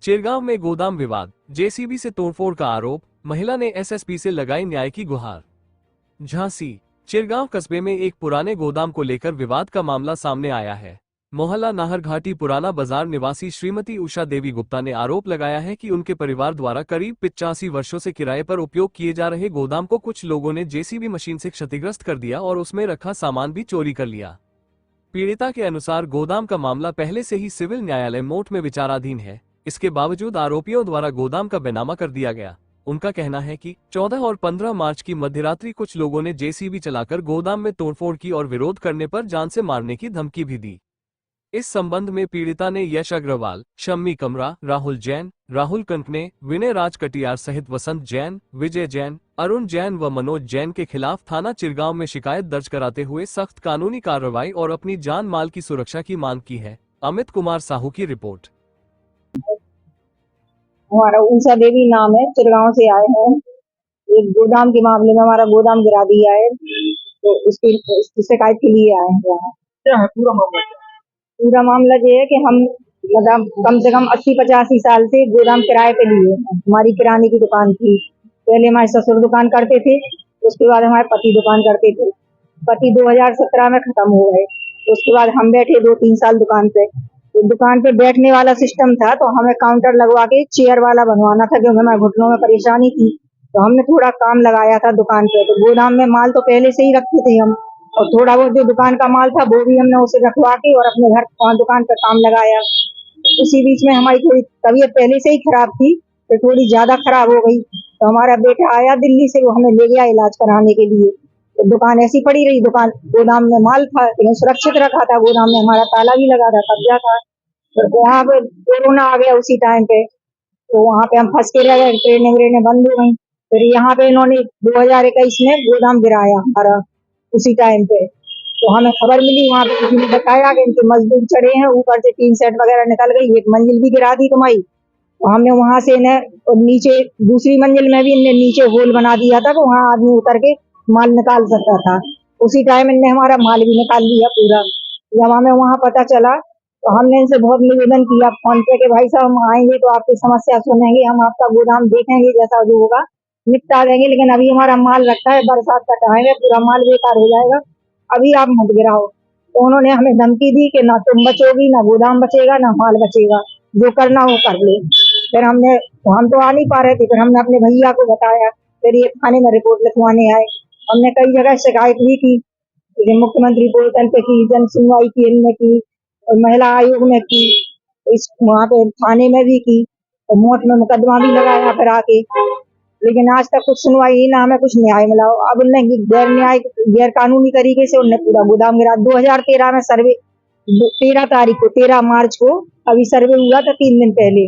चिरगांव में गोदाम विवाद, जेसीबी से तोड़फोड़ का आरोप, महिला ने एसएसपी से लगाई न्याय की गुहार। झांसी चिरगांव कस्बे में एक पुराने गोदाम को लेकर विवाद का मामला सामने आया है। मोहल्ला नाहरघाटी पुराना बाजार निवासी श्रीमती उषा देवी गुप्ता ने आरोप लगाया है कि उनके परिवार द्वारा करीब 85 वर्षों से किराए पर उपयोग किए जा रहे गोदाम को कुछ लोगों ने जेसीबी मशीन से क्षतिग्रस्त कर दिया और उसमें रखा सामान भी चोरी कर लिया। पीड़िता के अनुसार गोदाम का मामला पहले से ही सिविल न्यायालय मोट में विचाराधीन है। इसके बावजूद आरोपियों द्वारा गोदाम का बेनामा कर दिया गया। उनका कहना है कि 14 और 15 मार्च की मध्यरात्रि कुछ लोगों ने जेसीबी चलाकर गोदाम में तोड़फोड़ की और विरोध करने पर जान से मारने की धमकी भी दी। इस संबंध में पीड़िता ने यश अग्रवाल, शम्मी कमरा, राहुल जैन, राहुल कंकने, विनय राज कटियार सहित वसंत जैन, विजय जैन, अरुण जैन व मनोज जैन के खिलाफ थाना चिरगांव में शिकायत दर्ज कराते हुए सख्त कानूनी कार्रवाई और अपनी जान माल की सुरक्षा की मांग की है। अमित कुमार साहू की रिपोर्ट। हमारा उषा देवी नाम है, चिरगांव से आए हैं। एक गोदाम के मामले में हमारा गोदाम गिरा दिया है, तो उसकी शिकायत के लिए आए हैं यहाँ। क्या है पूरा मामला? पूरा मामला ये है कि हम मतलब कम से कम 80-85 साल से गोदाम किराए पे लिए हैं। हमारी किराने की दुकान थी। पहले हमारे ससुर दुकान करते थे, उसके बाद हमारे पति दुकान करते थे। पति 2017 में खत्म हो गए। उसके बाद हम बैठे 2-3 साल दुकान पे। तो दुकान पे बैठने वाला सिस्टम था, तो हमें काउंटर लगवा के चेयर वाला बनवाना था, क्योंकि हमारे घुटनों में परेशानी थी। तो हमने थोड़ा काम लगाया था दुकान पे। तो गोदाम में माल तो पहले से ही रखते थे हम, और थोड़ा बहुत जो दुकान का माल था वो भी हमने उसे रखवा के और अपने घर दुकान पर काम लगाया। उसी बीच में हमारी थोड़ी तबीयत पहले से ही खराब थी, तो थोड़ी ज्यादा खराब हो गई। तो हमारा बेटा आया दिल्ली से, वो हमें ले गया इलाज कराने के लिए। तो दुकान ऐसी पड़ी रही। दुकान गोदाम में माल था, लेकिन सुरक्षित रखा था। गोदाम में हमारा ताला भी लगा था, कब्जा था। तो वहाँ पे कोरोना आ गया उसी टाइम पे, तो वहाँ पे हम फंस के रह गए। ट्रेनें व्रेनें बंद हो गई। फिर यहाँ पे इन्होंने 2021 में गोदाम गिराया हमारा उसी टाइम पे। तो हमें खबर मिली, वहाँ पे किसी ने बताया कि इनके मजदूर चढ़े हैं, ऊपर से टीन सेट वगैरह निकल गई, एक मंजिल भी गिरा दी तुम्हारी। तो हमने वहां से और नीचे दूसरी मंजिल में भी इनने नीचे होल बना दिया था, तो वहाँ आदमी उतर के माल निकाल सकता था। उसी टाइम इनने हमारा माल भी निकाल लिया पूरा। जब हमें वहाँ पता चला, तो हमने इनसे बहुत निवेदन किया फोन पे कि भाई साहब हम आएंगे तो आपकी समस्या सुनेंगे, हम आपका गोदाम देखेंगे, जैसा जो होगा निपटा देंगे, लेकिन अभी हमारा माल रखा है, बरसात का टाइम है, पूरा माल बेकार हो जाएगा, अभी आप मत गिराओ। तो उन्होंने हमें धमकी दी कि ना तुम बचोगी, ना गोदाम बचेगा, ना माल बचेगा, जो करना हो कर ले। फिर हम तो आ नहीं पा रहे थे। फिर हमने अपने भैया को बताया। फिर ये थाने में रिपोर्ट लिखवाने आए। हमने कई जगह शिकायत भी की, मुख्यमंत्री पोर्टल पे की, जन सुनवाई की इनमें की, और महिला आयोग में की, इस वहाँ पे थाने में भी की, और मोट में मुकदमा भी लगाया फिर आके। लेकिन आज तक कुछ सुनवाई ही ना, हमें कुछ न्याय मिला। अब उनने गैर कानूनी तरीके से उनने पूरा गोदाम गिरा। 2013 में सर्वे, 13 मार्च को अभी सर्वे हुआ था 3 दिन पहले।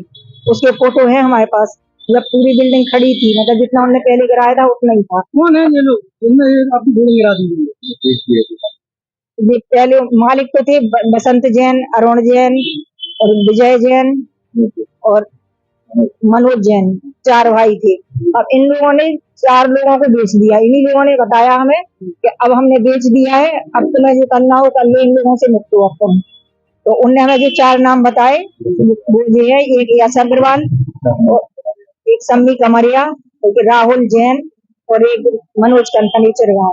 उसके फोटो है हमारे पास, जब पूरी बिल्डिंग खड़ी थी, मतलब जितना उन्होंने पहले गिराया था उतना ही था। कौन है ये लोग जिनने आपकी बिल्डिंग गिरा दी? ये पहले मालिक तो थे बसंत जैन, अरुण जैन और विजय जैन और मनोज जैन, 4 भाई थे। अब इन लोगों ने 4 लोगों को बेच दिया। इन्हीं लोगों ने बताया हमें कि अब हमने बेच दिया है, अब तुम्हें जो करना हो कर लो, इन लोगों से निपटो अब तुम। तो उनने हमें जो 4 नाम बताए वो ये है, एक यश अग्रवाल, एक सम्मी कमरिया, एक राहुल जैन और एक मनोज कंकनी चिरगांव।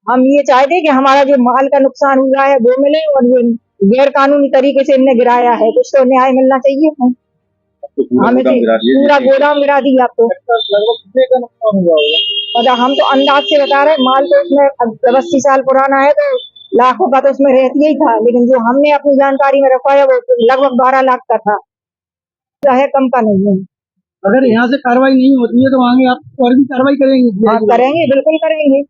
हम ये चाहते कि हमारा जो माल का नुकसान हुआ है वो मिले, और ये गैर कानूनी तरीके से इनने गिराया है, कुछ तो न्याय मिलना चाहिए। हमें पूरा गोदाम गिरा दिया। तो कितने का नुकसान हुआ होगा? मतलब हम तो अंदाज से बता रहे, माल तो उसमें 80 साल पुराना है, तो लाखों का तो उसमें रहती ही था, लेकिन जो हमने अपनी जानकारी में रखवाया वो लगभग 12 लाख का था, है कम का नहीं है। अगर यहाँ से कार्रवाई नहीं होती है तो आगे आप और भी कार्रवाई करेंगे? हाँ करेंगे, बिल्कुल करेंगे।